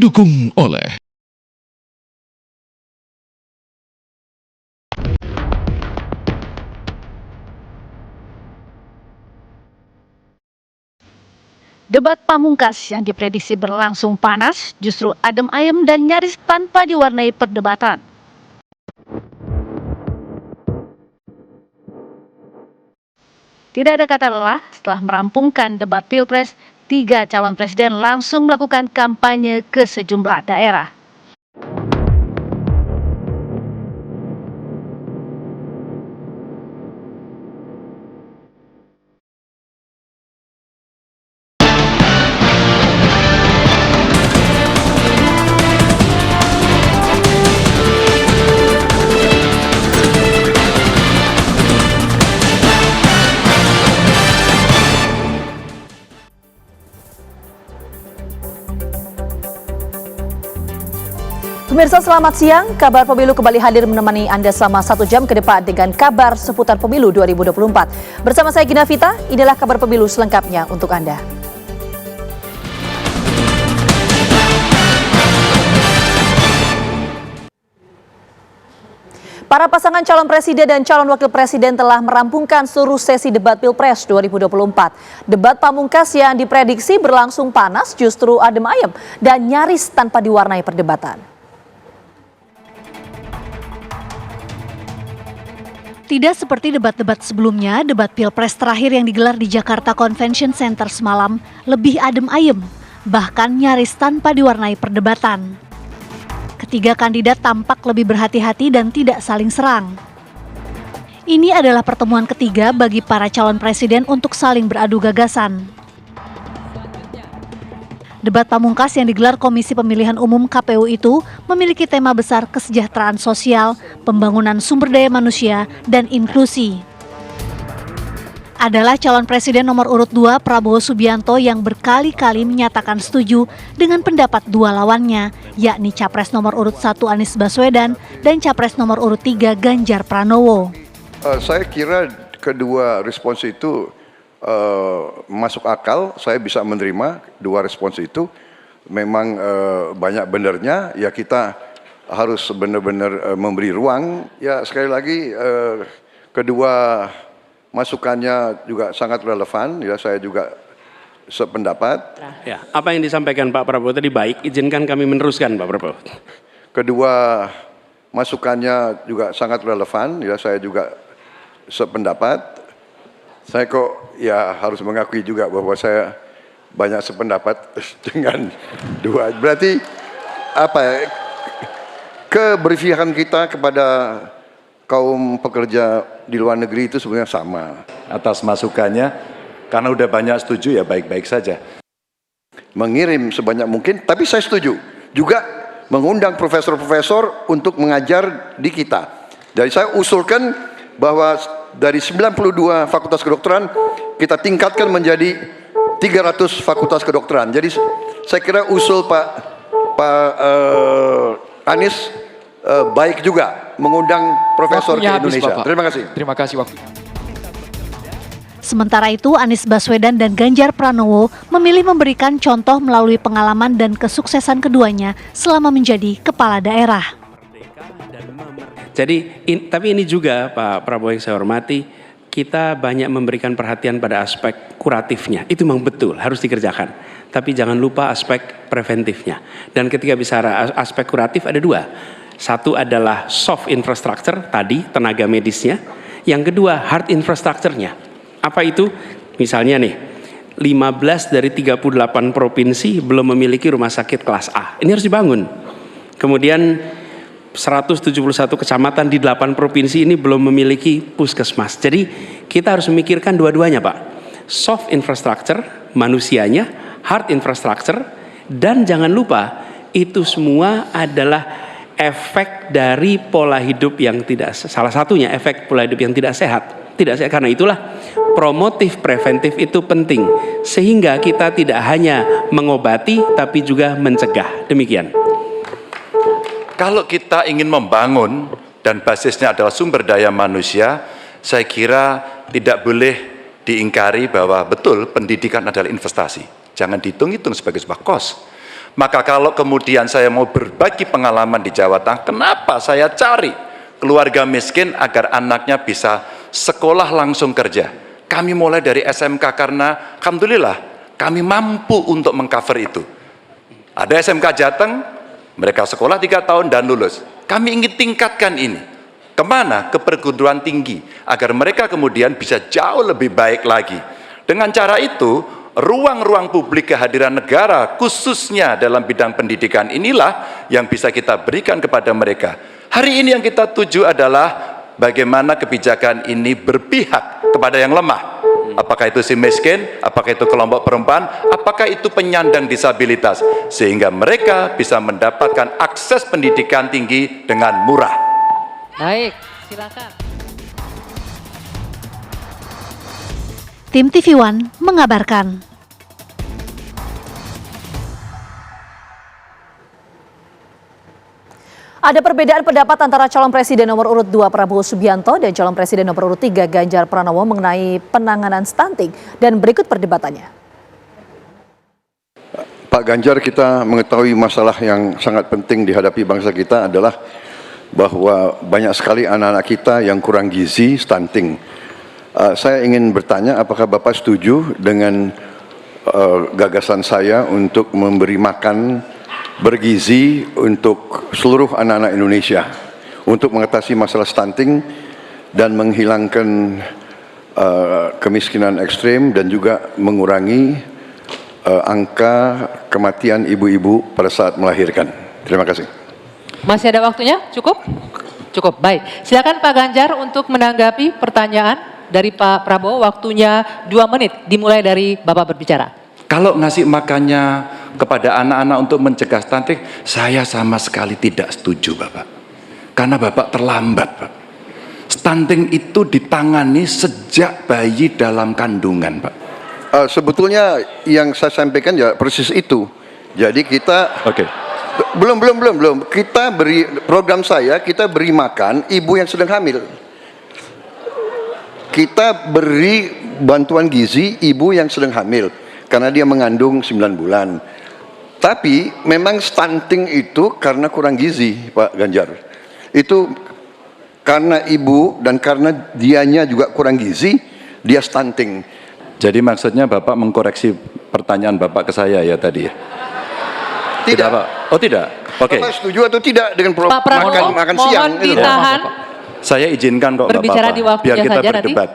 didukung oleh debat pamungkas yang diprediksi berlangsung panas justru adem ayem dan nyaris tanpa diwarnai perdebatan. Tidak ada kata lelah setelah merampungkan debat Pilpres, 3 calon presiden langsung melakukan kampanye ke sejumlah daerah. Pemirsa selamat siang, Kabar Pemilu kembali hadir menemani Anda selama 1 jam ke depan dengan kabar seputar pemilu 2024. Bersama saya Gina Vita, inilah kabar pemilu selengkapnya untuk Anda. Para pasangan calon presiden dan calon wakil presiden telah merampungkan seluruh sesi debat Pilpres 2024. Debat pamungkas yang diprediksi berlangsung panas justru adem ayem dan nyaris tanpa diwarnai perdebatan. Tidak seperti debat-debat sebelumnya, debat Pilpres terakhir yang digelar di Jakarta Convention Center semalam lebih adem ayem, bahkan nyaris tanpa diwarnai perdebatan. Ketiga kandidat tampak lebih berhati-hati dan tidak saling serang. Ini adalah pertemuan ketiga bagi para calon presiden untuk saling beradu gagasan. Debat pamungkas yang digelar Komisi Pemilihan Umum KPU itu memiliki tema besar kesejahteraan sosial, pembangunan sumber daya manusia, dan inklusi. Adalah calon presiden nomor urut 2 Prabowo Subianto yang berkali-kali menyatakan setuju dengan pendapat dua lawannya, yakni Capres nomor urut 1 Anies Baswedan dan Capres nomor urut 3 Ganjar Pranowo. Saya kira kedua respons itu masuk akal, saya bisa menerima dua respons itu. Memang banyak benernya, ya kita harus benar-benar memberi ruang. Ya sekali lagi kedua masukannya juga sangat relevan, ya saya juga sependapat. Ya, apa yang disampaikan Pak Prabowo tadi baik, izinkan kami meneruskan Pak Prabowo. Kedua masukannya juga sangat relevan, ya saya juga sependapat. Saya kok ya harus mengakui juga bahwa saya banyak sependapat dengan dua. Berarti apa ya, keberpihakan kita kepada kaum pekerja di luar negeri itu sebenarnya sama. Atas masukannya, karena udah banyak setuju ya baik-baik saja. Mengirim sebanyak mungkin, tapi saya setuju juga mengundang profesor-profesor untuk mengajar di kita. Jadi saya usulkan bahwa dari 92 fakultas kedokteran kita tingkatkan menjadi 300 fakultas kedokteran. Jadi saya kira usul Pak Anies baik juga mengundang profesor waktunya ke Indonesia. habis, Terima kasih. Terima kasih waktu. Sementara itu, Anies Baswedan dan Ganjar Pranowo memilih memberikan contoh melalui pengalaman dan kesuksesan keduanya selama menjadi kepala daerah. Jadi, tapi ini juga Pak Prabowo yang saya hormati, kita banyak memberikan perhatian pada aspek kuratifnya. Itu memang betul, harus dikerjakan. Tapi jangan lupa aspek preventifnya. Dan ketika bicara aspek kuratif ada dua. Satu adalah soft infrastructure, tadi tenaga medisnya. Yang kedua hard infrastructure-nya. Apa itu? Misalnya nih, 15 dari 38 provinsi belum memiliki rumah sakit kelas A. Ini harus dibangun. Kemudian 171 kecamatan di 8 provinsi ini belum memiliki puskesmas. Jadi kita harus memikirkan dua-duanya Pak. Soft infrastructure, manusianya, hard infrastructure, dan jangan lupa itu semua adalah efek dari pola hidup yang tidak, salah satunya efek pola hidup yang tidak sehat. Tidak sehat, karena itulah promotif preventif itu penting. Sehingga kita tidak hanya mengobati tapi juga mencegah. Demikian. Kalau kita ingin membangun dan basisnya adalah sumber daya manusia, saya kira tidak boleh diingkari bahwa betul pendidikan adalah investasi. Jangan dihitung-hitung sebagai sebuah kos. Maka kalau kemudian saya mau berbagi pengalaman di Jawa Tengah, kenapa saya cari keluarga miskin agar anaknya bisa sekolah langsung kerja. Kami mulai dari SMK karena alhamdulillah kami mampu untuk mengcover itu. Ada SMK Jateng, mereka sekolah 3 tahun dan lulus. Kami ingin tingkatkan ini. Kemana? Ke perguruan tinggi. Agar mereka kemudian bisa jauh lebih baik lagi. Dengan cara itu, ruang-ruang publik kehadiran negara, khususnya dalam bidang pendidikan inilah yang bisa kita berikan kepada mereka. Hari ini yang kita tuju adalah bagaimana kebijakan ini berpihak kepada yang lemah. Apakah itu si miskin, apakah itu kelompok perempuan, apakah itu penyandang disabilitas. Sehingga mereka bisa mendapatkan akses pendidikan tinggi dengan murah. Baik, silakan. Tim TV One mengabarkan. Ada perbedaan pendapat antara calon presiden nomor urut 2 Prabowo Subianto dan calon presiden nomor urut 3 Ganjar Pranowo mengenai penanganan stunting, dan berikut perdebatannya. Pak Ganjar, kita mengetahui masalah yang sangat penting dihadapi bangsa kita adalah bahwa banyak sekali anak-anak kita yang kurang gizi, stunting. Saya ingin bertanya, apakah Bapak setuju dengan gagasan saya untuk memberi makan bergizi untuk seluruh anak-anak Indonesia untuk mengatasi masalah stunting dan menghilangkan kemiskinan ekstrim dan juga mengurangi angka kematian ibu-ibu pada saat melahirkan. Terima kasih. Masih ada waktunya? Cukup? Cukup, baik. Silakan Pak Ganjar untuk menanggapi pertanyaan dari Pak Prabowo. Waktunya 2 menit, dimulai dari Bapak berbicara. Kalau ngasih makannya kepada anak-anak untuk mencegah stunting, saya sama sekali tidak setuju, Bapak. Karena Bapak terlambat, Pak. Stunting itu ditangani sejak bayi dalam kandungan, Pak. Sebetulnya yang saya sampaikan ya persis itu. Jadi kita belum. Kita beri program saya, kita beri makan ibu yang sedang hamil. Kita beri bantuan gizi ibu yang sedang hamil karena dia mengandung 9 bulan. Tapi memang stunting itu karena kurang gizi, Pak Ganjar. Itu karena ibu dan karena dianya juga kurang gizi, dia stunting. Jadi maksudnya Bapak mengkoreksi pertanyaan Bapak ke saya ya tadi ya? Tidak, Pak. Oh tidak? Oke. Bapak setuju atau tidak dengan Pak Prabowo, makan mohon siang? ditahan. Saya izinkan kok Berbicara Bapak, di waktunya biar kita saja berdebat.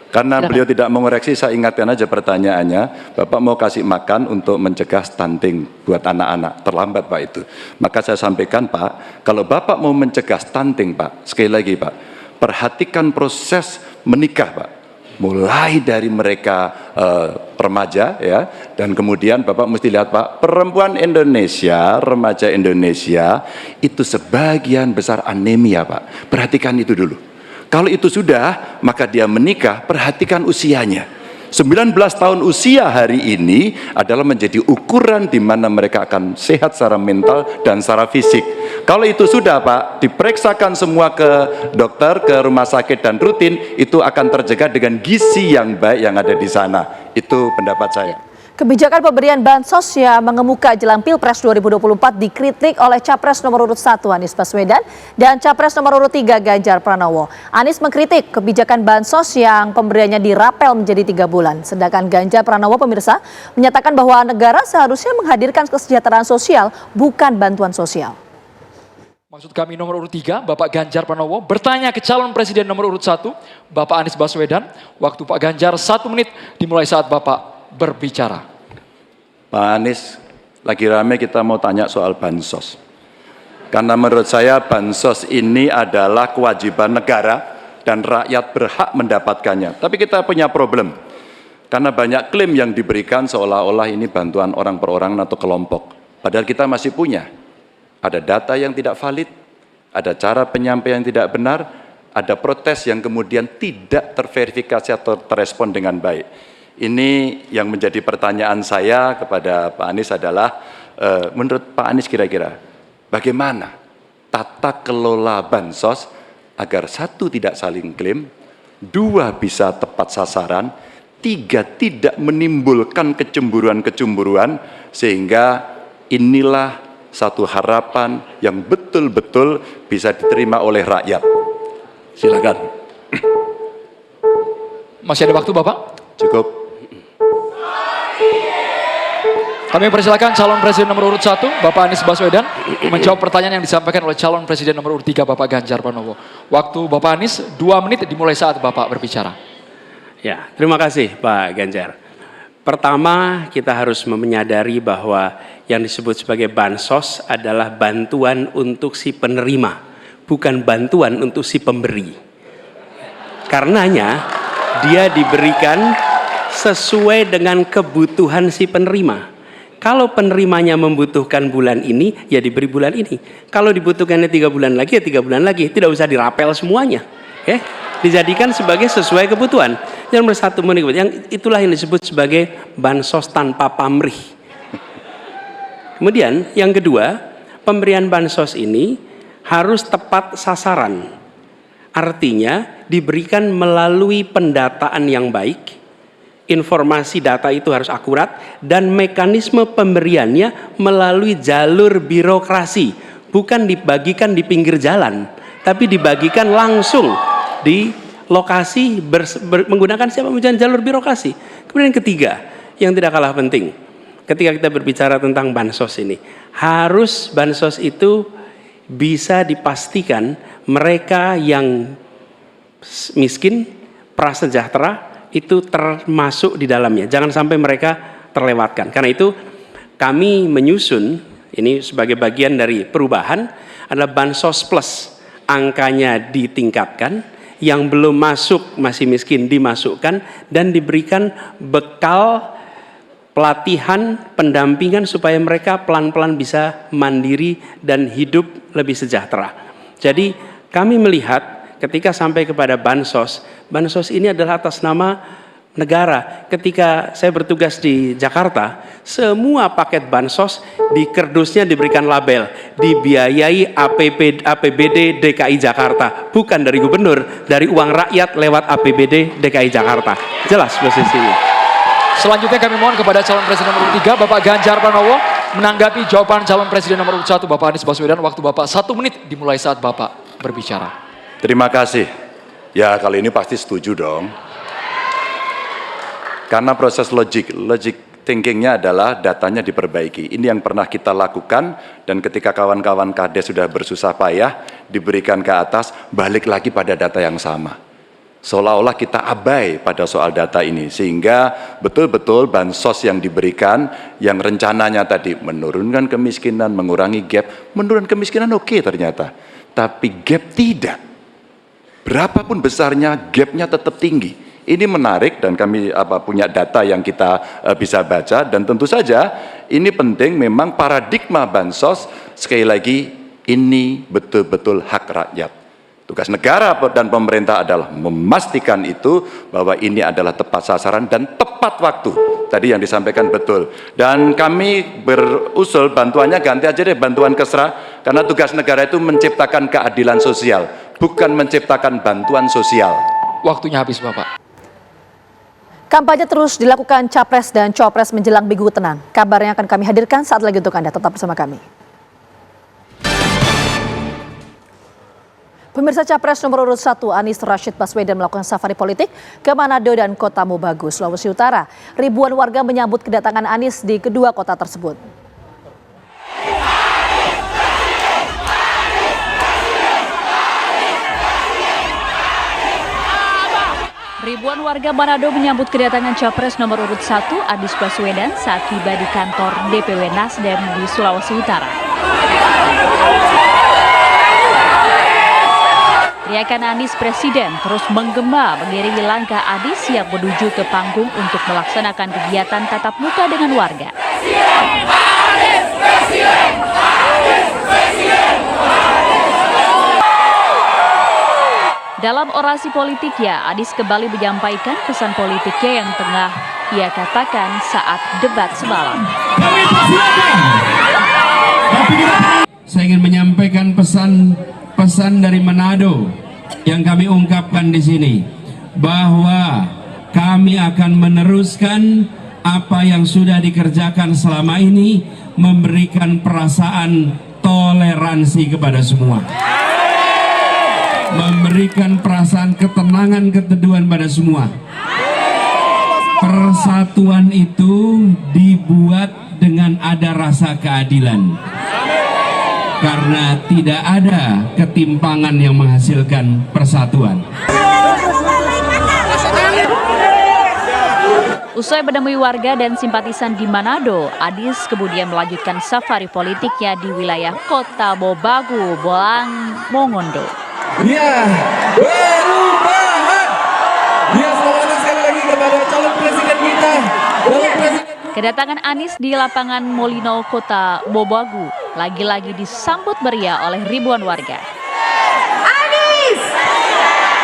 Karena Silakan. beliau tidak mengoreksi, saya ingatkan aja pertanyaannya. Bapak mau kasih makan untuk mencegah stunting buat anak-anak. Terlambat Pak itu. Maka saya sampaikan Pak, kalau Bapak mau mencegah stunting Pak, sekali lagi Pak, perhatikan proses menikah Pak. Mulai dari mereka remaja ya, dan kemudian Bapak mesti lihat Pak, perempuan Indonesia, remaja Indonesia itu sebagian besar anemia Pak. Perhatikan itu dulu. Kalau itu sudah, maka dia menikah, perhatikan usianya. 19 tahun usia hari ini adalah menjadi ukuran di mana mereka akan sehat secara mental dan secara fisik. Kalau itu sudah Pak, diperiksakan semua ke dokter, ke rumah sakit dan rutin, itu akan terjaga dengan gizi yang baik yang ada di sana. Itu pendapat saya. Kebijakan pemberian bansos yang mengemuka jelang Pilpres 2024 dikritik oleh Capres nomor urut 1 Anies Baswedan dan Capres nomor urut 3 Ganjar Pranowo. Anies mengkritik kebijakan bansos yang pemberiannya dirapel menjadi 3 bulan. Sedangkan Ganjar Pranowo, pemirsa, menyatakan bahwa negara seharusnya menghadirkan kesejahteraan sosial, bukan bantuan sosial. Maksud kami nomor urut 3, Bapak Ganjar Pranowo, bertanya ke calon presiden nomor urut 1, Bapak Anies Baswedan. Waktu Pak Ganjar 1 menit dimulai saat Bapak berbicara. Pak Anies, lagi rame kita mau tanya soal bansos. Karena menurut saya bansos ini adalah kewajiban negara dan rakyat berhak mendapatkannya. Tapi kita punya problem. Karena banyak klaim yang diberikan seolah-olah ini bantuan orang per orang atau kelompok. Padahal kita masih punya. Ada data yang tidak valid, ada cara penyampaian yang tidak benar, ada protes yang kemudian tidak terverifikasi atau terrespon dengan baik. Ini yang menjadi pertanyaan saya kepada Pak Anies adalah, menurut Pak Anies kira-kira bagaimana tata kelola bansos agar 1 tidak saling klaim, 2 bisa tepat sasaran, 3 tidak menimbulkan kecemburuan-kecemburuan sehingga inilah satu harapan yang betul-betul bisa diterima oleh rakyat. Silakan. Masih ada waktu Bapak? Cukup. Kami persilakan calon presiden nomor urut 1, Bapak Anies Baswedan, menjawab pertanyaan yang disampaikan oleh calon presiden nomor urut 3, Bapak Ganjar Pranowo. Waktu Bapak Anies 2 menit dimulai saat Bapak berbicara. Ya, terima kasih Pak Ganjar. Pertama, kita harus menyadari bahwa yang disebut sebagai bansos adalah bantuan untuk si penerima, bukan bantuan untuk si pemberi. Karenanya, dia diberikan sesuai dengan kebutuhan si penerima. Kalau penerimanya membutuhkan bulan ini, ya diberi bulan ini. Kalau dibutuhkannya 3 bulan lagi, ya 3 bulan lagi. Tidak usah dirapel semuanya. Dijadikan sebagai sesuai kebutuhan. Yang nomor 1, yang itulah yang disebut sebagai bansos tanpa pamrih. Kemudian yang kedua, pemberian bansos ini harus tepat sasaran. Artinya diberikan melalui pendataan yang baik. Informasi data itu harus akurat dan mekanisme pemberiannya melalui jalur birokrasi, bukan dibagikan di pinggir jalan, tapi dibagikan langsung di lokasi menggunakan siapa jalur birokrasi. Kemudian yang ketiga, yang tidak kalah penting, ketika kita berbicara tentang bansos ini, harus bansos itu bisa dipastikan mereka yang miskin, prasejahtera itu termasuk di dalamnya. Jangan sampai mereka terlewatkan. Karena itu kami menyusun ini sebagai bagian dari perubahan adalah Bansos Plus. Angkanya ditingkatkan, yang belum masuk masih miskin dimasukkan dan diberikan bekal pelatihan, pendampingan supaya mereka pelan-pelan bisa mandiri dan hidup lebih sejahtera. Jadi kami melihat ketika sampai kepada bansos, bansos ini adalah atas nama negara. Ketika saya bertugas di Jakarta, semua paket bansos di kerdusnya diberikan label dibiayai APBD DKI Jakarta, bukan dari gubernur, dari uang rakyat lewat APBD DKI Jakarta. Jelas posisinya. Selanjutnya kami mohon kepada calon presiden nomor 3, Bapak Ganjar Pranowo, menanggapi jawaban calon presiden nomor 1, Bapak Anies Baswedan. Waktu Bapak 1 menit dimulai saat Bapak berbicara. Terima kasih. Ya, kali ini pasti setuju dong. Karena proses logic thinkingnya adalah datanya diperbaiki. Ini yang pernah kita lakukan, dan ketika kawan-kawan Kades sudah bersusah payah diberikan ke atas, balik lagi pada data yang sama. Seolah-olah kita abai pada soal data ini, sehingga betul-betul bansos yang diberikan, yang rencananya tadi menurunkan kemiskinan, mengurangi gap, menurunkan kemiskinan oke ternyata, tapi gap tidak. Berapapun besarnya, gapnya tetap tinggi. Ini menarik dan kami punya data yang kita bisa baca, dan tentu saja ini penting. Memang paradigma bansos, sekali lagi, ini betul-betul hak rakyat. Tugas negara dan pemerintah adalah memastikan itu, bahwa ini adalah tepat sasaran dan tepat waktu. Tadi yang disampaikan betul. Dan kami berusul bantuannya ganti aja deh, bantuan kesra, karena tugas negara itu menciptakan keadilan sosial, bukan menciptakan bantuan sosial. Waktunya habis, Bapak. Kampanye terus dilakukan Capres dan Copres menjelang Minggu tenang. Kabarnya akan kami hadirkan saat lagi untuk Anda. Tetap bersama kami. Pemirsa, Capres nomor urut 1 Anies Rashid Baswedan melakukan safari politik ke Manado dan Kota Mobagu, Sulawesi Utara. Ribuan warga menyambut kedatangan Anies di kedua kota tersebut. Ribuan warga Manado menyambut kedatangan Capres nomor urut 1 Anies Baswedan saat tiba di kantor DPW Nasdem di Sulawesi Utara. Teriakan Anies Presiden terus menggema mengiringi langkah Anies yang menuju ke panggung untuk melaksanakan kegiatan tatap muka dengan warga. Dalam orasi politiknya, Anies kembali menyampaikan pesan politiknya yang tengah ia katakan saat debat semalam. Saya ingin menyampaikan pesan dari Manado yang kami ungkapkan di sini, bahwa kami akan meneruskan apa yang sudah dikerjakan selama ini memberikan perasaan toleransi kepada semua, memberikan perasaan ketenangan, keteduhan pada semua. Persatuan itu dibuat dengan ada rasa keadilan, karena tidak ada ketimpangan yang menghasilkan persatuan. Usai menemui warga dan simpatisan di Manado, Anies kemudian melanjutkan safari politiknya di wilayah Kota Bobagu, Bolang, Mongondo. Ya, perubahan. Ya, selamat sekali lagi kepada calon presiden kita. Kedatangan Anies di lapangan Molino, Kota Bobagu, lagi-lagi disambut meriah oleh ribuan warga. Anies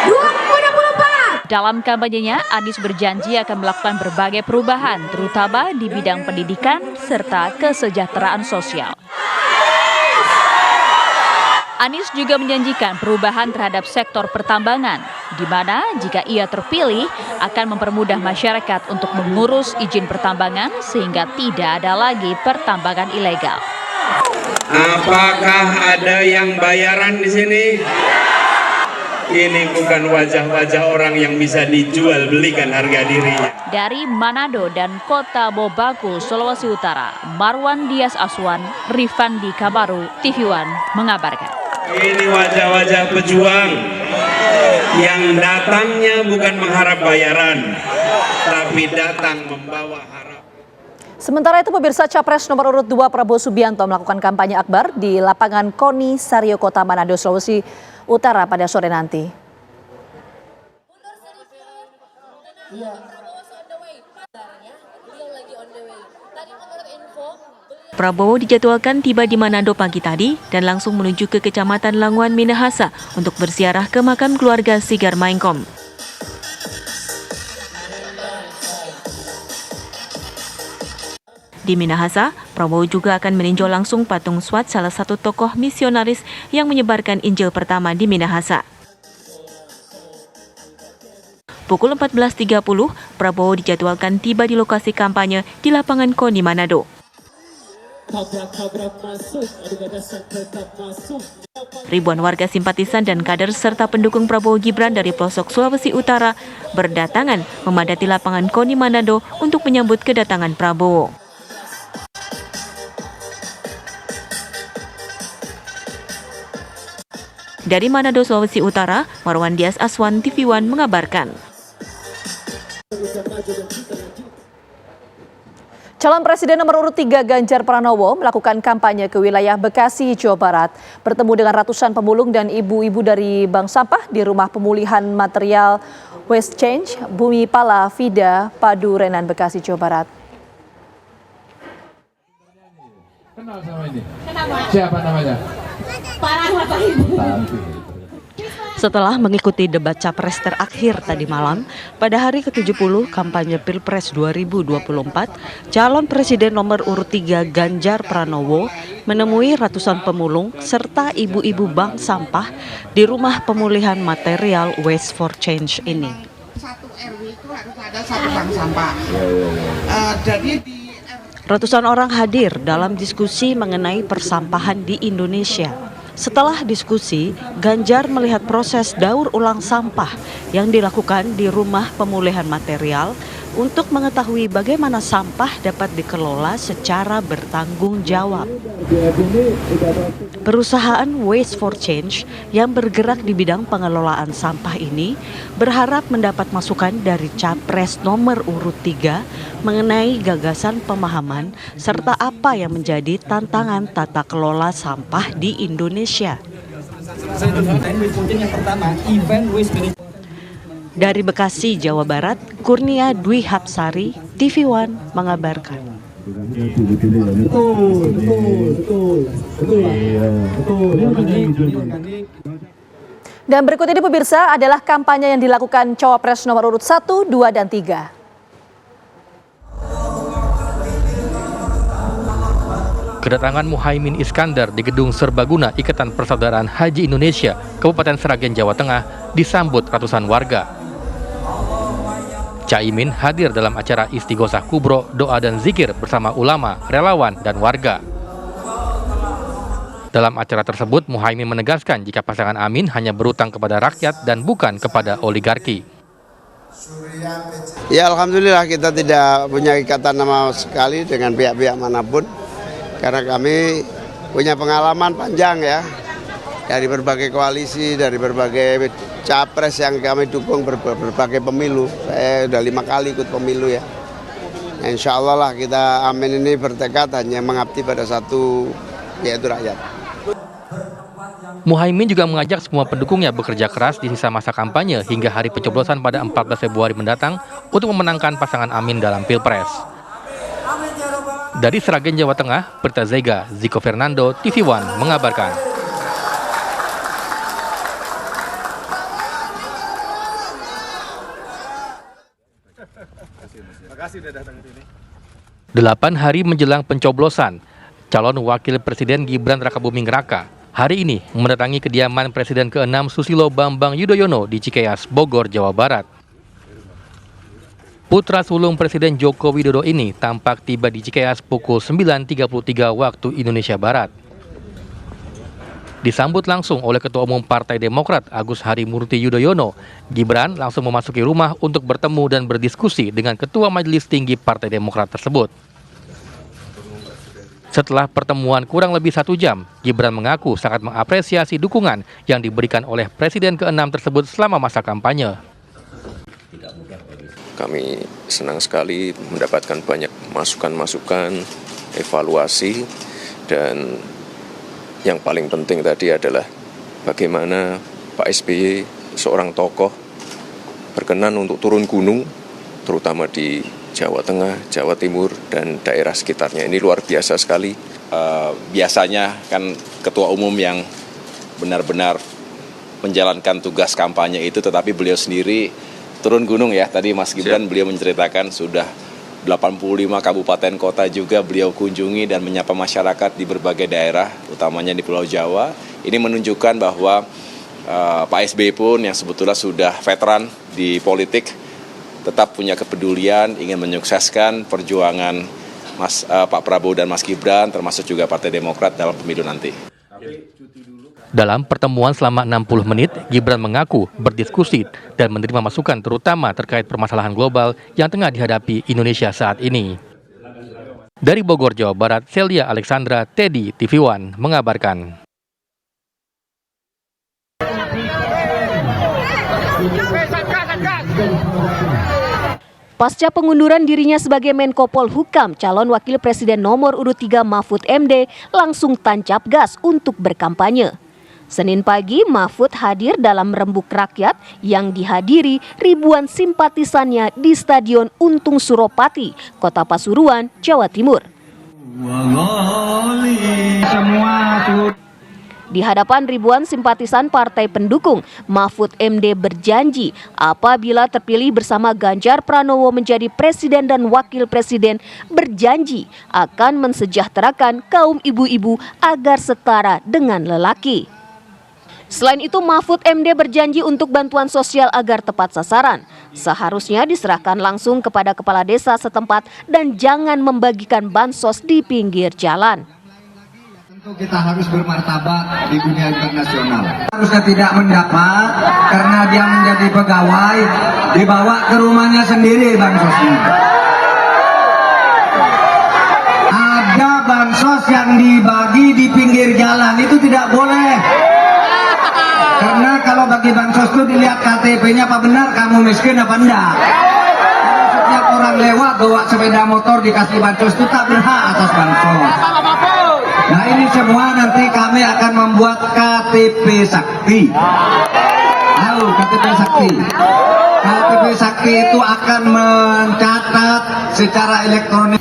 2024. Dalam kampanyenya, Anies berjanji akan melakukan berbagai perubahan, terutama di bidang pendidikan serta kesejahteraan sosial. Anies juga menjanjikan perubahan terhadap sektor pertambangan, di mana jika ia terpilih akan mempermudah masyarakat untuk mengurus izin pertambangan sehingga tidak ada lagi pertambangan ilegal. Apakah ada yang bayaran di sini? Ini bukan wajah-wajah orang yang bisa dijual belikan harga dirinya. Dari Manado dan Kota Bobagu, Sulawesi Utara, Marwan Dias Aswan, Rifandi Kabaru, TV One mengabarkan. Ini wajah-wajah pejuang yang datangnya bukan mengharap bayaran, tapi datang membawa harap. Sementara itu pemirsa, Capres nomor urut 2 Prabowo Subianto melakukan kampanye akbar di lapangan KONI Sario Kota Manado, Sulawesi Utara pada sore nanti. Prabowo dijadwalkan tiba di Manado pagi tadi dan langsung menuju ke Kecamatan Languan Minahasa untuk berziarah ke makam keluarga Sigar Mainkom. Di Minahasa, Prabowo juga akan meninjau langsung patung Swat, salah satu tokoh misionaris yang menyebarkan Injil pertama di Minahasa. Pukul 14.30, Prabowo dijadwalkan tiba di lokasi kampanye di lapangan KONI Manado. Ribuan warga simpatisan dan kader serta pendukung Prabowo Gibran dari pelosok Sulawesi Utara berdatangan memadati lapangan KONI Manado untuk menyambut kedatangan Prabowo. Dari Manado, Sulawesi Utara, Marwan Dias Aswan, TV One mengabarkan. Calon Presiden nomor urut 3 Ganjar Pranowo melakukan kampanye ke wilayah Bekasi, Jawa Barat. Bertemu dengan ratusan pemulung dan ibu-ibu dari bank sampah di rumah pemulihan material Waste Change, Bumi Pala, Vida, Padurenan, Bekasi, Jawa Barat. Kenal sama ini? Siapa namanya? Setelah mengikuti debat capres terakhir tadi malam, pada hari ke-70 kampanye Pilpres 2024, calon presiden nomor urut 3 Ganjar Pranowo menemui ratusan pemulung serta ibu-ibu bank sampah di rumah pemulihan material Waste for Change ini. Satu RW itu harus ada satu bank sampah. Jadi ratusan orang hadir dalam diskusi mengenai persampahan di Indonesia. Setelah diskusi, Ganjar melihat proses daur ulang sampah yang dilakukan di rumah pemulihan material untuk mengetahui bagaimana sampah dapat dikelola secara bertanggung jawab. Perusahaan Waste for Change yang bergerak di bidang pengelolaan sampah ini berharap mendapat masukan dari Capres nomor urut 3 mengenai gagasan pemahaman serta apa yang menjadi tantangan tata kelola sampah di Indonesia. Dari Bekasi, Jawa Barat, Kurnia Dwi Hapsari, TV One mengabarkan. Dan berikut ini pemirsa adalah kampanye yang dilakukan Cawapres nomor urut 1, 2, dan 3. Kedatangan Muhaimin Iskandar di Gedung Serbaguna Ikatan Persaudaraan Haji Indonesia, Kabupaten Sragen, Jawa Tengah, disambut ratusan warga. Caimin hadir dalam acara Istighosah Kubro, doa dan zikir bersama ulama, relawan, dan warga. Dalam acara tersebut, Muhaimin menegaskan jika pasangan Amin hanya berutang kepada rakyat dan bukan kepada oligarki. Ya alhamdulillah kita tidak punya ikatan sama sekali dengan pihak-pihak manapun. Karena kami punya pengalaman panjang ya. Dari berbagai koalisi, dari berbagai capres yang kami dukung berbagai pemilu. Saya sudah 5 kali ikut pemilu ya. Insya Allah lah kita Amin ini bertekad hanya mengabdi pada satu, yaitu rakyat. Muhaimin juga mengajak semua pendukungnya bekerja keras di sisa masa kampanye hingga hari pencoblosan pada 14 Februari mendatang untuk memenangkan pasangan Amin dalam Pilpres. Dari Sragen, Jawa Tengah, Berita Zega, Ziko Fernando, TV One mengabarkan. 8 hari menjelang pencoblosan, calon Wakil Presiden Gibran Rakabuming Raka hari ini mendatangi kediaman Presiden ke-6 Susilo Bambang Yudhoyono di Cikeas, Bogor, Jawa Barat. Putra sulung Presiden Joko Widodo ini tampak tiba di Cikeas pukul 9.33 waktu Indonesia Barat. Disambut langsung oleh Ketua Umum Partai Demokrat Agus Harimurti Yudhoyono, Gibran langsung memasuki rumah untuk bertemu dan berdiskusi dengan Ketua Majelis Tinggi Partai Demokrat tersebut. Setelah pertemuan kurang lebih 1 jam, Gibran mengaku sangat mengapresiasi dukungan yang diberikan oleh Presiden ke-6 tersebut selama masa kampanye. Kami senang sekali mendapatkan banyak masukan-masukan, evaluasi, dan yang paling penting tadi adalah bagaimana Pak SBY, seorang tokoh, berkenan untuk turun gunung, terutama di Jawa Tengah, Jawa Timur, dan daerah sekitarnya. Ini luar biasa sekali. Biasanya kan ketua umum yang benar-benar menjalankan tugas kampanye itu, tetapi beliau sendiri turun gunung ya. Tadi Mas Gibran beliau menceritakan sudah 85 kabupaten kota juga beliau kunjungi dan menyapa masyarakat di berbagai daerah, utamanya di Pulau Jawa. Ini menunjukkan bahwa Pak SBY pun yang sebetulnya sudah veteran di politik, tetap punya kepedulian, ingin menyukseskan perjuangan Pak Prabowo dan Mas Gibran, termasuk juga Partai Demokrat dalam pemilu nanti. Dalam pertemuan selama 60 menit, Gibran mengaku berdiskusi dan menerima masukan terutama terkait permasalahan global yang tengah dihadapi Indonesia saat ini. Dari Bogor, Jawa Barat, Celia Alexandra, Teddy, TV One mengabarkan. Pasca pengunduran dirinya sebagai Menko Polhukam, calon Wakil Presiden nomor urut 3 Mahfud MD langsung tancap gas untuk berkampanye. Senin pagi, Mahfud hadir dalam Rembuk Rakyat yang dihadiri ribuan simpatisannya di Stadion Untung Suropati, Kota Pasuruan, Jawa Timur. Di hadapan ribuan simpatisan partai pendukung, Mahfud MD berjanji apabila terpilih bersama Ganjar Pranowo menjadi presiden dan wakil presiden, berjanji akan mensejahterakan kaum ibu-ibu agar setara dengan lelaki. Selain itu, Mahfud MD berjanji untuk bantuan sosial agar tepat sasaran. Seharusnya diserahkan langsung kepada kepala desa setempat dan jangan membagikan bansos di pinggir jalan. Tentu kita harus bermartabat di dunia internasional. Harusnya tidak mendapat karena dia menjadi pegawai, dibawa ke rumahnya sendiri bansosnya. Ada bansos yang dibagi di pinggir jalan, itu tidak boleh. Karena kalau bagi bansos itu dilihat KTP-nya apa benar kamu miskin apa enggak. Kalau setiap orang lewat bawa sepeda motor dikasih bansos itu tak berhak atas bansos. Nah ini semua nanti kami akan membuat KTP Sakti. Tahu KTP Sakti? KTP Sakti itu akan mencatat secara elektronik.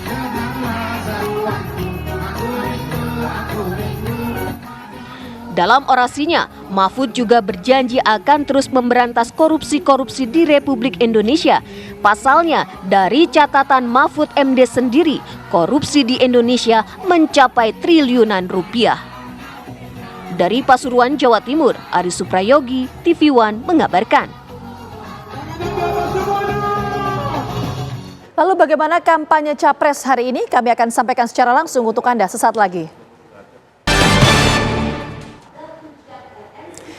Dalam orasinya, Mahfud juga berjanji akan terus memberantas korupsi-korupsi di Republik Indonesia. Pasalnya, dari catatan Mahfud MD sendiri, korupsi di Indonesia mencapai triliunan rupiah. Dari Pasuruan, Jawa Timur, Aris Suprayogi, TV One mengabarkan. Lalu bagaimana kampanye Capres hari ini? Kami akan sampaikan secara langsung untuk Anda sesaat lagi.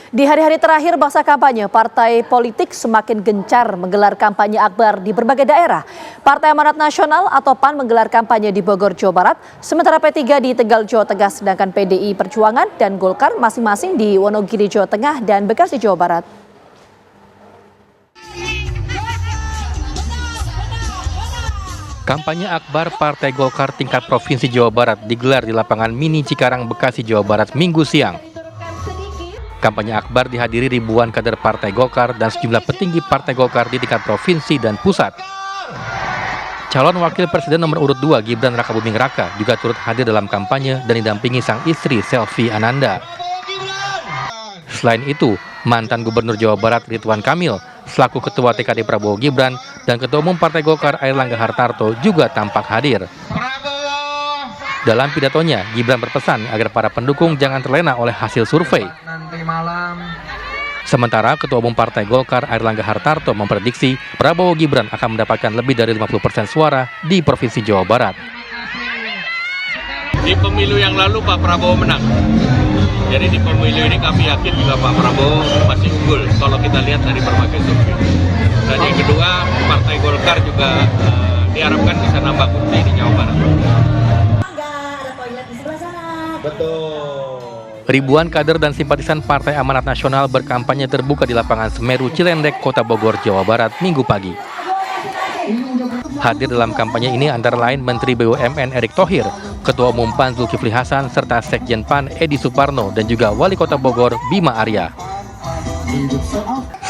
Di hari-hari terakhir masa kampanye, partai politik semakin gencar menggelar kampanye akbar di berbagai daerah. Partai Amanat Nasional atau PAN menggelar kampanye di Bogor, Jawa Barat, sementara P3 di Tegal, Jawa Tengah, sedangkan PDI Perjuangan dan Golkar masing-masing di Wonogiri, Jawa Tengah dan Bekasi, Jawa Barat. Kampanye akbar Partai Golkar tingkat Provinsi Jawa Barat digelar di lapangan Mini Cikarang, Bekasi, Jawa Barat, Minggu siang. Kampanye akbar dihadiri ribuan kader Partai Golkar dan sejumlah petinggi Partai Golkar di tingkat provinsi dan pusat. Calon Wakil Presiden nomor urut 2 Gibran Rakabuming Raka juga turut hadir dalam kampanye dan didampingi sang istri Selvi Ananda. Selain itu, mantan Gubernur Jawa Barat Ridwan Kamil selaku Ketua TKD Prabowo Gibran dan Ketua Umum Partai Golkar Airlangga Hartarto juga tampak hadir. Dalam pidatonya, Gibran berpesan agar para pendukung jangan terlena oleh hasil survei. Sementara Ketua Umum Partai Golkar Airlangga Hartarto memprediksi Prabowo Gibran akan mendapatkan lebih dari 50% suara di Provinsi Jawa Barat. Di pemilu yang lalu Pak Prabowo menang. Jadi di pemilu ini kami yakin juga Pak Prabowo masih unggul kalau kita lihat dari berbagai survei. Dan yang kedua, Partai Golkar juga diharapkan bisa nambah kursi di Jawa Barat. Ribuan kader dan simpatisan Partai Amanat Nasional berkampanye terbuka di lapangan Semeru Cilendek, Kota Bogor, Jawa Barat, Minggu pagi. Hadir dalam kampanye ini antara lain Menteri BUMN Erick Thohir, Ketua Umum PAN Zulkifli Hasan, serta Sekjen PAN Edi Suparno dan juga Wali Kota Bogor Bima Arya.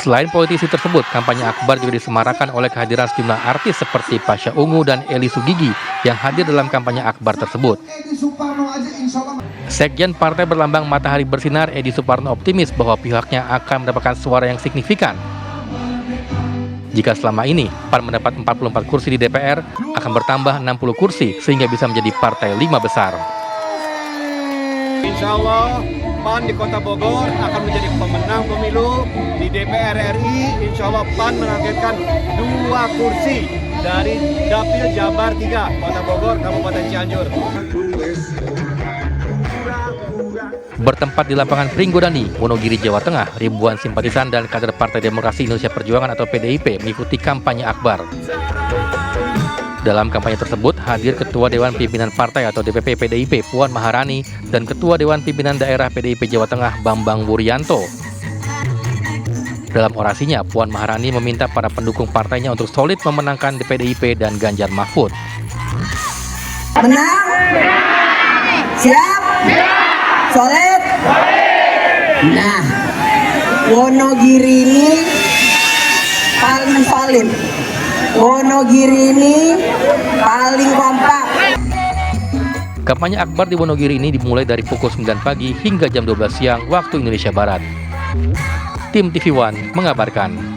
Selain politisi tersebut, kampanye akbar juga disemarakan oleh kehadiran sejumlah artis seperti Pasha Ungu dan Eli Sugigi yang hadir dalam kampanye akbar tersebut. Sekjen Partai Berlambang Matahari Bersinar Edi Suparno optimis bahwa pihaknya akan mendapatkan suara yang signifikan. Jika selama ini PAN mendapat 44 kursi di DPR, akan bertambah 60 kursi sehingga bisa menjadi partai 5 besar. Insya Allah PAN di Kota Bogor akan menjadi pemenang pemilu di DPR RI. Insya Allah PAN menargetkan 2 kursi dari Dapil Jabar 3, Kota Bogor, Kabupaten Cianjur. Bertempat di lapangan Pringgodani, Wonogiri, Jawa Tengah, ribuan simpatisan dan kader Partai Demokrasi Indonesia Perjuangan atau PDIP mengikuti kampanye akbar. Dalam kampanye tersebut hadir Ketua Dewan Pimpinan Partai atau DPP PDIP Puan Maharani dan Ketua Dewan Pimpinan Daerah PDIP Jawa Tengah Bambang Wuryanto. Dalam orasinya, Puan Maharani meminta para pendukung partainya untuk solid memenangkan PDIP dan Ganjar Mahfud. Menang, siap, solid. Nah, Wonogiri ini paling valid. Wonogiri ini paling kompak. Kampanye akbar di Wonogiri ini dimulai dari pukul 9 pagi hingga jam 12 siang waktu Indonesia Barat. Tim TV One mengabarkan.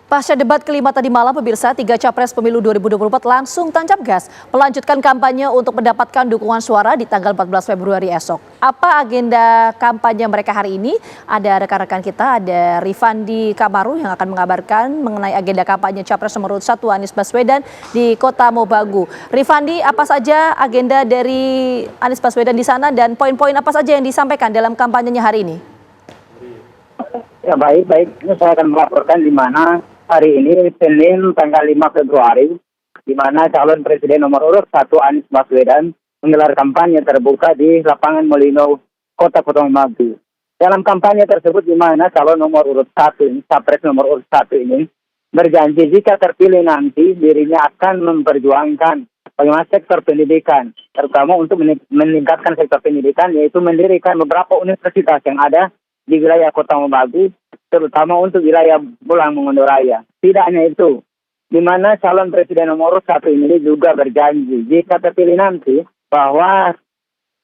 Pasca debat kelima tadi malam, pemirsa, 3 capres pemilu 2024 langsung tancap gas melanjutkan kampanye untuk mendapatkan dukungan suara di tanggal 14 Februari esok. Apa agenda kampanye mereka hari ini? Ada rekan-rekan kita, ada Rifandi Kamaru yang akan mengabarkan mengenai agenda kampanye capres nomor urut 1 Anies Baswedan di Kota Mobagu. Rifandi, apa saja agenda dari Anies Baswedan di sana dan poin-poin apa saja yang disampaikan dalam kampanyenya hari ini? Ya baik. Ini saya akan melaporkan di mana hari ini Senin tanggal 5 Februari, di mana calon presiden nomor urut 1 Anies Baswedan menggelar kampanye terbuka di lapangan Molino, Kota Mobagu. Dalam kampanye tersebut di mana calon nomor urut 1, capres nomor urut 1 ini berjanji jika terpilih nanti dirinya akan memperjuangkan bagaimana sektor pendidikan, terutama untuk meningkatkan sektor pendidikan, yaitu mendirikan beberapa universitas yang ada di wilayah Kota Mobagu, terutama untuk wilayah Pulang Mongondo Raya. Tidak hanya itu, di mana calon presiden nomor 1 ini juga berjanji jika terpilih nanti bahwa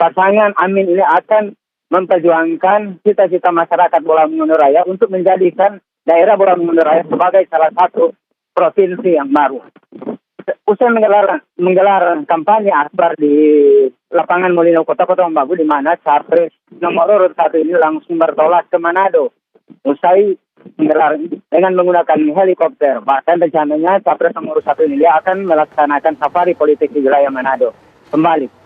pasangan Amin ini akan memperjuangkan cita-cita masyarakat Pulang Mongondo Raya untuk menjadikan daerah Pulang Mongondo Raya sebagai salah satu provinsi yang baru. usai menggelar kampanye akbar di lapangan Molino Kota Tombagu, di mana capres nomor urut 1 ini langsung bertolak ke Manado. Usai menggelar dengan menggunakan helikopter. Bahkan rencananya capres nomor 1 ini dia akan melaksanakan safari politik di wilayah Manado. Kembali.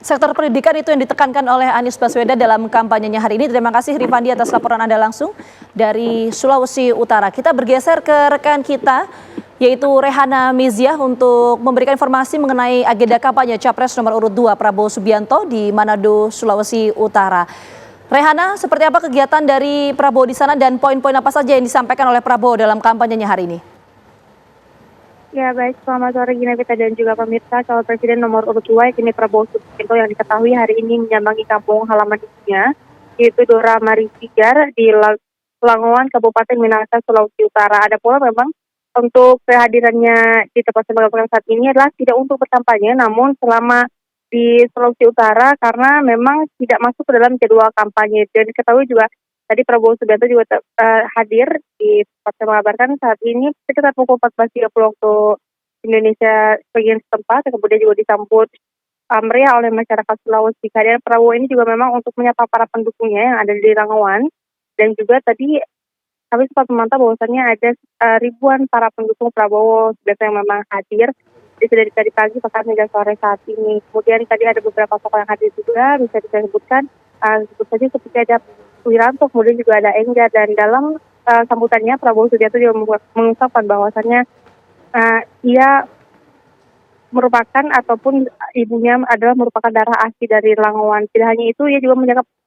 Sektor pendidikan itu yang ditekankan oleh Anies Baswedan dalam kampanyenya hari ini. Terima kasih Rifandi atas laporan Anda langsung dari Sulawesi Utara. Kita bergeser ke rekan kita, yaitu Rehana Miziah, untuk memberikan informasi mengenai agenda kampanye Capres nomor urut 2 Prabowo Subianto di Manado, Sulawesi Utara. Rehana, seperti apa kegiatan dari Prabowo di sana dan poin-poin apa saja yang disampaikan oleh Prabowo dalam kampanyenya hari ini? Ya baik, selamat sore Gina Vita dan juga pemirsa. Calon Presiden nomor urut 2 yakni Prabowo Subianto yang diketahui hari ini menyambangi kampung halaman ibunya, yaitu Dora Marisigar di Langowan, Kabupaten Minahasa, Sulawesi Utara. Ada pula memang untuk kehadirannya di tempat sebagai saat ini adalah tidak untuk berkampanye, namun selama di Sulawesi Utara karena memang tidak masuk ke dalam jadwal kampanye. Dan diketahui juga tadi Prabowo Subianto juga hadir di tempat saya mengabarkan saat ini sekitar pukul 14.30 waktu Indonesia bagian setempat, kemudian juga disambut meriah oleh masyarakat Sulawesi. Kehadiran Prabowo ini juga memang untuk menyapa para pendukungnya yang ada di Rangawan, dan juga tadi kami sempat memantau bahwasannya ada ribuan para pendukung Prabowo Subianto yang memang hadir dari tadi pagi bahkan hingga sore saat ini. Kemudian tadi ada beberapa tokoh yang hadir juga, bisa disebutkan sebut saja seperti ada Wiranto, kemudian juga ada Enggar, dan dalam sambutannya Prabowo Subianto juga mengungkapkan bahwasannya ia merupakan ataupun ibunya adalah merupakan darah asli dari Langowan. Tidak hanya itu, ia juga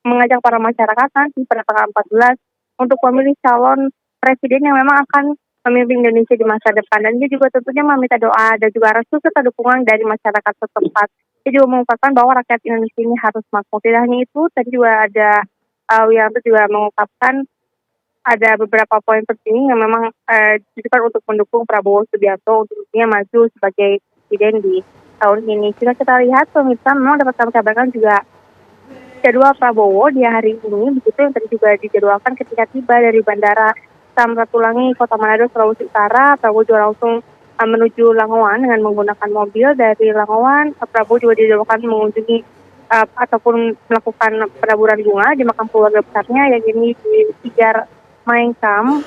mengajak para masyarakat nanti pada tanggal 14 untuk memilih calon presiden yang memang akan memimpin Indonesia di masa depan. Dan dia juga tentunya meminta doa dan juga restu serta dukungan dari masyarakat setempat. Dia juga mengungkapkan bahwa rakyat Indonesia ini harus makmur. Tidak hanya itu, tadi juga ada Wiranto juga mengungkapkan ada beberapa poin penting yang memang ditujukan untuk mendukung Prabowo Subianto untuk maju sebagai presiden di tahun ini. Jika kita lihat pemirsa, memang dapat kami kabarkan juga jadwal Prabowo di hari ini, begitu yang tadi juga dijadwalkan ketika tiba dari Bandara Samratulangi, Kota Manado, Sulawesi Utara. Prabowo juga langsung menuju Langowan dengan menggunakan mobil. Dari Langowan, Prabowo juga dijadwalkan mengunjungi ataupun melakukan penaburan bunga di makam keluarga besarnya yang ini di Tigar Mainkom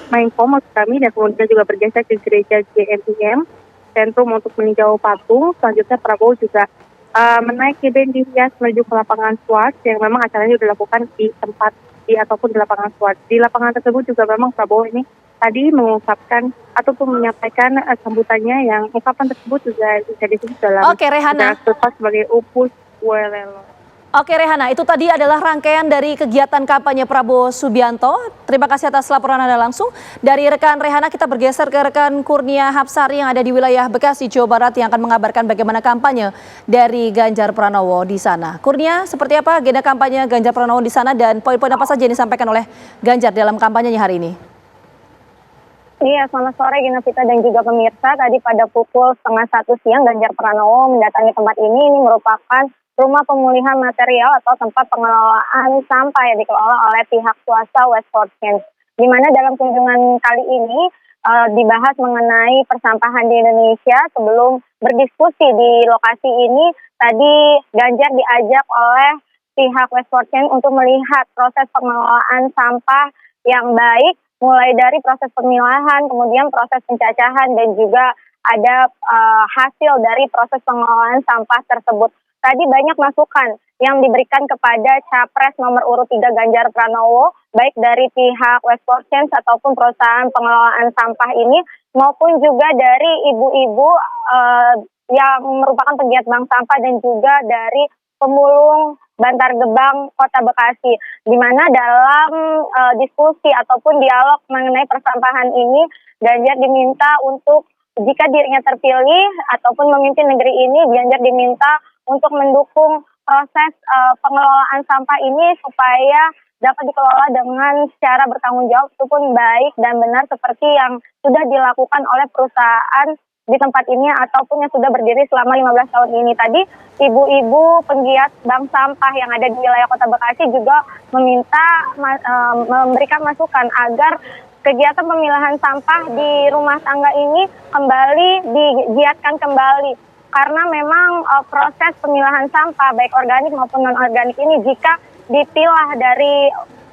maksud kami, dan kemudian juga bergeser ke gereja GMIM Sentrum untuk meninjau patung. Selanjutnya Prabowo juga menaiki bendi hias menuju ke lapangan SWAT yang memang acaranya dilakukan di tempat ataupun di lapangan SWAT. Di lapangan tersebut juga memang Prabowo ini tadi mengungkapkan ataupun menyampaikan sambutannya yang ungkapan tersebut juga bisa disebut dalam Rehana sebagai Opus Welelo. Oke Rehana, itu tadi adalah rangkaian dari kegiatan kampanye Prabowo Subianto. Terima kasih atas laporan Anda langsung. Dari rekan Rehana kita bergeser ke rekan Kurnia Hapsari yang ada di wilayah Bekasi, Jawa Barat yang akan mengabarkan bagaimana kampanye dari Ganjar Pranowo di sana. Kurnia, seperti apa agenda kampanye Ganjar Pranowo di sana dan poin-poin apa saja yang disampaikan oleh Ganjar dalam kampanyenya hari ini? Iya, selamat sore Gina Vita dan juga pemirsa. Tadi pada pukul 12:30 siang Ganjar Pranowo mendatangi tempat ini. Ini merupakan rumah pemulihan material atau tempat pengelolaan sampah yang dikelola oleh pihak swasta Westport Change. Di mana dalam kunjungan kali ini dibahas mengenai persampahan di Indonesia. Sebelum berdiskusi di lokasi ini, tadi Ganjar diajak oleh pihak Westport Change untuk melihat proses pengelolaan sampah yang baik, mulai dari proses pemilahan, kemudian proses pencacahan, dan juga ada hasil dari proses pengelolaan sampah tersebut. Tadi banyak masukan yang diberikan kepada Capres nomor urut 3 Ganjar Pranowo, baik dari pihak Westport Change ataupun perusahaan pengelolaan sampah ini, maupun juga dari ibu-ibu yang merupakan pegiat bank sampah dan juga dari pemulung Bantar Gebang, Kota Bekasi, di mana dalam diskusi ataupun dialog mengenai persampahan ini, Ganjar diminta untuk jika dirinya terpilih ataupun memimpin negeri ini, Ganjar diminta untuk mendukung proses pengelolaan sampah ini supaya dapat dikelola dengan secara bertanggung jawab ataupun baik dan benar seperti yang sudah dilakukan oleh perusahaan di tempat ini ataupun yang sudah berdiri selama 15 tahun ini. Tadi ibu-ibu penggiat bank sampah yang ada di wilayah Kota Bekasi juga meminta memberikan masukan agar kegiatan pemilahan sampah di rumah tangga ini kembali digiatkan kembali. Karena memang proses pemilahan sampah baik organik maupun non-organik ini jika dipilah dari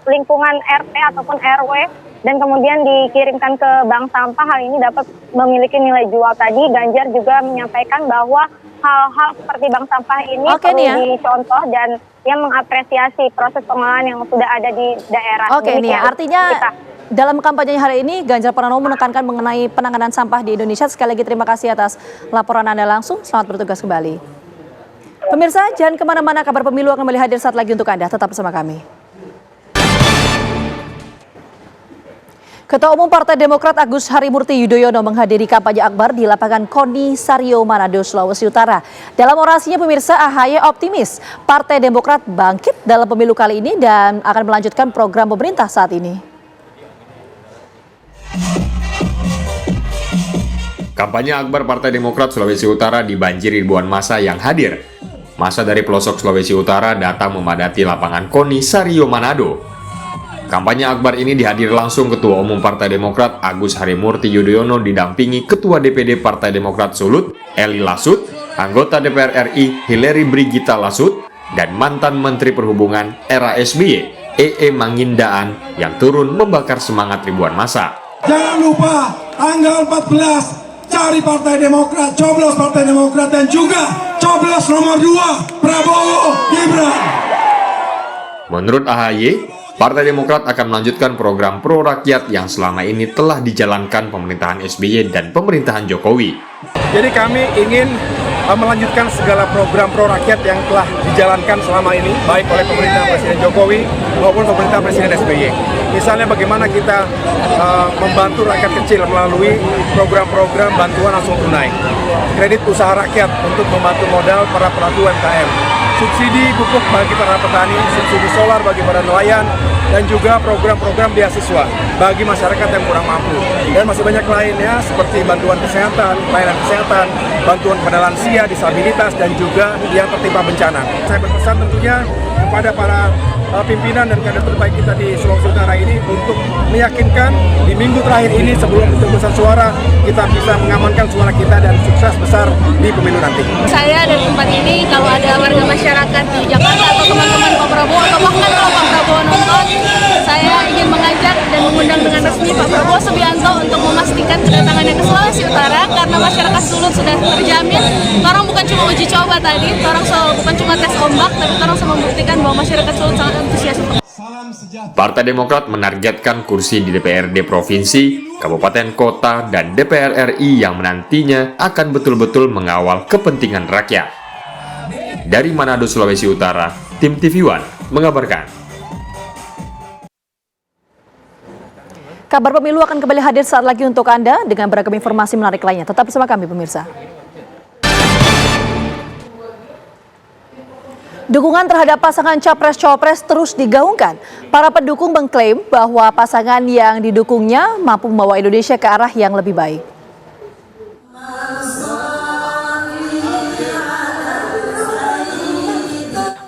lingkungan RT ataupun RW dan kemudian dikirimkan ke bank sampah, hal ini dapat memiliki nilai jual. Tadi Ganjar juga menyampaikan bahwa hal-hal seperti bank sampah ini perlu dicontoh dan yang mengapresiasi proses pengolahan yang sudah ada di daerah. Oke, Nia, artinya dalam kampanye hari ini Ganjar Pranowo menekankan mengenai penanganan sampah di Indonesia. Sekali lagi terima kasih atas laporan Anda langsung. Selamat bertugas kembali. Pemirsa, jangan kemana-mana, kabar pemilu akan kembali hadir saat lagi untuk Anda. Tetap bersama kami. Ketua Umum Partai Demokrat Agus Harimurti Yudhoyono menghadiri kampanye akbar di lapangan KONI Sario Manado, Sulawesi Utara. Dalam orasinya, pemirsa, AHY optimis Partai Demokrat bangkit dalam pemilu kali ini dan akan melanjutkan program pemerintah saat ini. Kampanye akbar Partai Demokrat Sulawesi Utara dibanjiri ribuan massa yang hadir. Massa dari pelosok Sulawesi Utara datang memadati lapangan KONI Sario Manado. Kampanye akbar ini dihadiri langsung Ketua Umum Partai Demokrat Agus Harimurti Yudhoyono didampingi Ketua DPD Partai Demokrat Sulut, Eli Lasut, anggota DPR RI Hillary Brigita Lasut, dan mantan Menteri Perhubungan era SBY, EE Mangindaan yang turun membakar semangat ribuan massa. Jangan lupa tanggal 14 cari Partai Demokrat, coblos Partai Demokrat, dan juga coblos nomor 2 Prabowo Gibran. Menurut AHY, Partai Demokrat akan melanjutkan program pro rakyat yang selama ini telah dijalankan pemerintahan SBY dan pemerintahan Jokowi. Jadi kami ingin melanjutkan segala program pro rakyat yang telah dijalankan selama ini, baik oleh pemerintah Presiden Jokowi maupun pemerintah Presiden SBY. Misalnya bagaimana kita membantu rakyat kecil melalui program-program bantuan langsung tunai, kredit usaha rakyat untuk membantu modal para pelaku UMKM, subsidi pupuk bagi para petani, subsidi solar bagi para nelayan, dan juga program-program beasiswa bagi masyarakat yang kurang mampu. Dan masih banyak lainnya seperti bantuan kesehatan, pelayanan kesehatan, bantuan kepada lansia, disabilitas, dan juga yang tertimpa bencana. Saya berpesan tentunya kepada para pimpinan dan kader terbaik kita di Sulawesi Utara ini untuk meyakinkan di minggu terakhir ini sebelum pencoblosan suara kita bisa mengamankan suara kita dan sukses besar di pemilu nanti. Saya dari tempat ini, kalau ada warga masyarakat di Jakarta atau teman-teman Pak Prabowo atau bahkan kalau Pak Prabowo nonton, saya ingin mengajak dan mengundang dengan resmi Pak Prabowo Subianto untuk memastikan kedatangannya ke Sulawesi Utara karena masyarakat Sulut sudah terjamin. Orang bukan cuma uji coba tadi, orang bukan cuma tes ombak, tapi orang bisa membuktikan bahwa masyarakat Sulut sangat antusias. Partai Demokrat menargetkan kursi di DPRD Provinsi, Kabupaten Kota, dan DPR RI yang menantinya akan betul-betul mengawal kepentingan rakyat. Dari Manado, Sulawesi Utara, tim TV One mengabarkan. Kabar pemilu akan kembali hadir saat lagi untuk Anda dengan beragam informasi menarik lainnya. Tetap bersama kami, pemirsa. Dukungan terhadap pasangan Capres-Cawapres terus digaungkan. Para pendukung mengklaim bahwa pasangan yang didukungnya mampu membawa Indonesia ke arah yang lebih baik.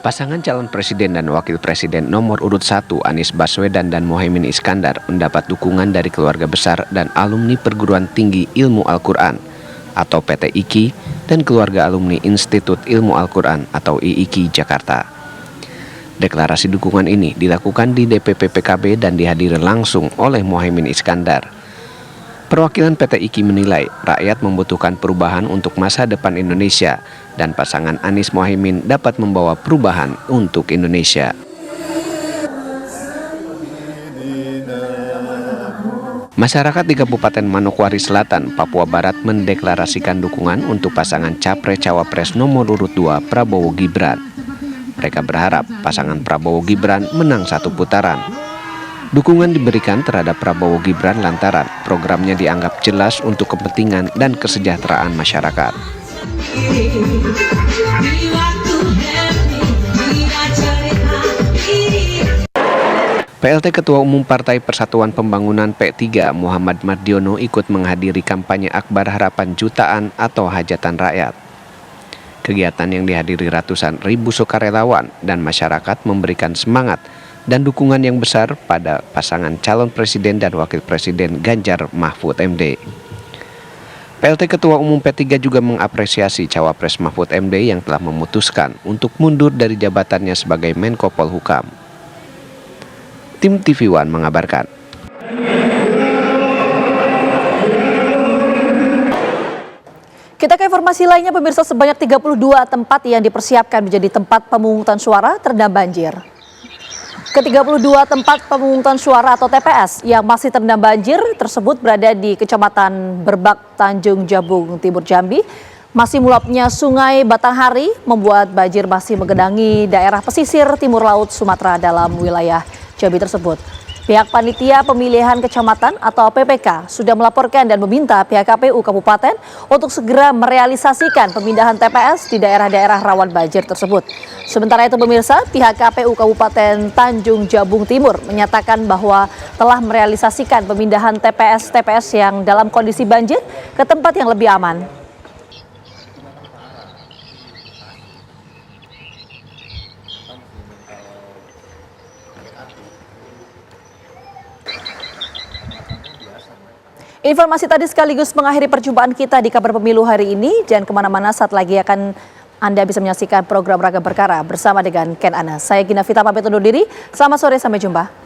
Pasangan calon presiden dan wakil presiden nomor urut 1 Anies Baswedan dan Mohaimin Iskandar mendapat dukungan dari keluarga besar dan alumni Perguruan Tinggi Ilmu Al-Quran atau PT IKI dan keluarga alumni Institut Ilmu Al-Quran atau IIKI Jakarta. Deklarasi dukungan ini dilakukan di DPP PKB dan dihadiri langsung oleh Mohaimin Iskandar. Perwakilan PT IKI menilai rakyat membutuhkan perubahan untuk masa depan Indonesia dan pasangan Anies Mohaimin dapat membawa perubahan untuk Indonesia. Masyarakat di Kabupaten Manokwari Selatan, Papua Barat mendeklarasikan dukungan untuk pasangan Capres-Cawapres nomor urut 2 Prabowo Gibran. Mereka berharap pasangan Prabowo Gibran menang satu putaran. Dukungan diberikan terhadap Prabowo Gibran lantaran programnya dianggap jelas untuk kepentingan dan kesejahteraan masyarakat. PLT Ketua Umum Partai Persatuan Pembangunan P3 Muhammad Mardiono ikut menghadiri kampanye akbar harapan jutaan atau hajatan rakyat. Kegiatan yang dihadiri ratusan ribu sukarelawan dan masyarakat memberikan semangat dan dukungan yang besar pada pasangan calon presiden dan wakil presiden Ganjar Mahfud MD. PLT Ketua Umum P3 juga mengapresiasi Cawapres Mahfud MD yang telah memutuskan untuk mundur dari jabatannya sebagai Menko Polhukam. Tim TV One mengabarkan. Kita ke informasi lainnya, pemirsa, sebanyak 32 tempat yang dipersiapkan menjadi tempat pemungutan suara terendam banjir. Ke-32 tempat pemungutan suara atau TPS yang masih terendam banjir tersebut berada di Kecamatan Berbak, Tanjung Jabung, Timur Jambi. Masih meluapnya Sungai Batanghari membuat banjir masih menggenangi daerah pesisir timur laut Sumatera dalam wilayah Jambi tersebut. Pihak Panitia Pemilihan Kecamatan atau PPK sudah melaporkan dan meminta pihak KPU Kabupaten untuk segera merealisasikan pemindahan TPS di daerah-daerah rawan banjir tersebut. Sementara itu pemirsa, pihak KPU Kabupaten Tanjung Jabung Timur menyatakan bahwa telah merealisasikan pemindahan TPS yang dalam kondisi banjir ke tempat yang lebih aman. Informasi tadi sekaligus mengakhiri perjumpaan kita di Kabar Pemilu hari ini. Jangan kemana-mana, saat lagi akan Anda bisa menyaksikan program Ragam Perkara bersama dengan Ken Anas. Saya Gina Vita pamit undur diri. Selamat sore, sampai jumpa.